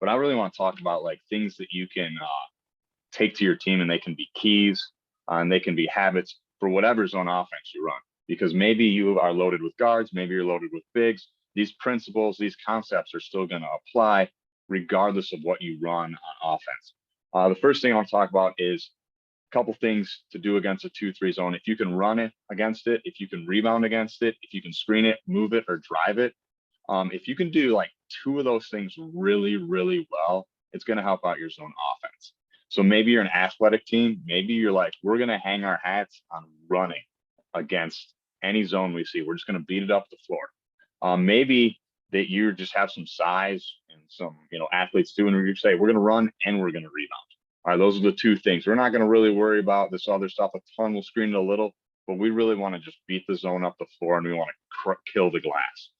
but I really want to talk about like things that you can take to your team, and they can be keys and they can be habits for whatever zone offense you run. Because maybe you are loaded with guards, maybe you're loaded with bigs. These principles, these concepts are still going to apply regardless of what you run on offense. The first thing I want to talk about is a couple things to do against a 2-3 zone. If you can run it against it, if you can rebound against it, if you can screen it, move it, or drive it, if you can do like two of those things really, really well, it's going to help out your zone offense. So maybe you're an athletic team. Maybe you're like, we're going to hang our hats on running against any zone we see. We're just going to beat it up the floor. Maybe that you just have some size and some, athletes too, and you say, we're going to run and we're going to rebound. All right, those are the two things. We're not going to really worry about this other stuff a ton. We'll screen it a little, but we really want to just beat the zone up the floor, and we want to kill the glass.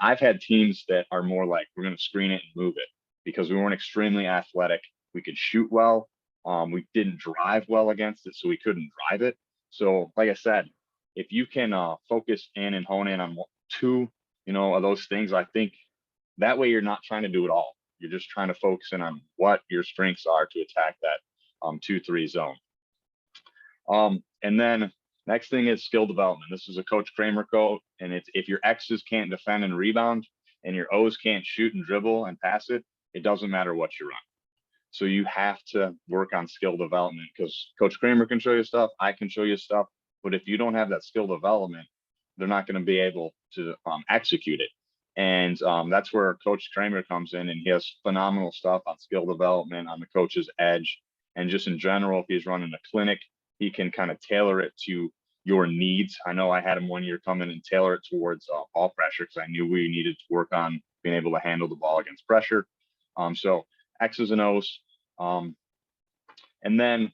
I've had teams that are more like, we're going to screen it and move it, because we weren't extremely athletic. We could shoot well. We didn't drive well against it, so we couldn't drive it. So like I said, if you can focus in and hone in on two, of those things, I think that way you're not trying to do it all. You're just trying to focus in on what your strengths are to attack that 2-3 zone. And then next thing is skill development. This is a Coach Kramer quote, and it's, if your X's can't defend and rebound and your O's can't shoot and dribble and pass it, it doesn't matter what you run. So you have to work on skill development, because Coach Kramer can show you stuff, I can show you stuff, but if you don't have that skill development, they're not going to be able to execute it. And that's where Coach Kramer comes in, and he has phenomenal stuff on skill development, on the coach's edge, and just in general. If he's running a clinic, he can kind of tailor it to your needs. I know I had him one year come in and tailor it towards ball pressure, because I knew we needed to work on being able to handle the ball against pressure. So X's and O's. And then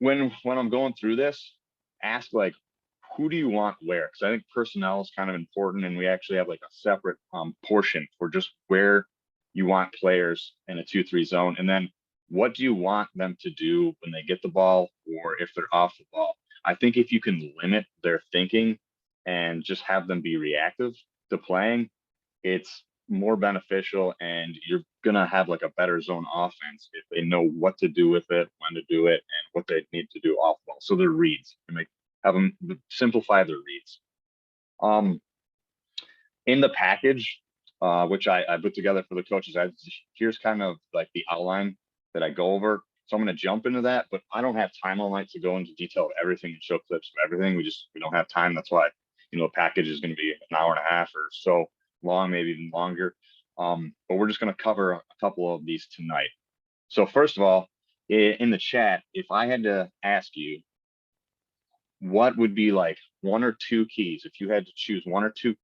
when I'm going through this, ask like, who do you want where? Because I think personnel is kind of important, and we actually have like a separate portion for just where you want players in a 2-3 zone. And then what do you want them to do when they get the ball, or if they're off the ball? I think if you can limit their thinking and just have them be reactive to playing, it's more beneficial, and you're going to have like a better zone offense if they know what to do with it, when to do it, and what they need to do off ball. So their reads, have them simplify their reads. In the package, which I put together for the coaches, here's kind of like the outline that I go over. So I'm going to jump into that, but I don't have time all night to go into detail of everything and show clips of everything. We don't have time. That's why, a package is going to be an hour and a half or so long, maybe even longer. But we're just going to cover a couple of these tonight. So first of all, in the chat, if I had to ask you, what would be like one or two keys, if you had to choose one or two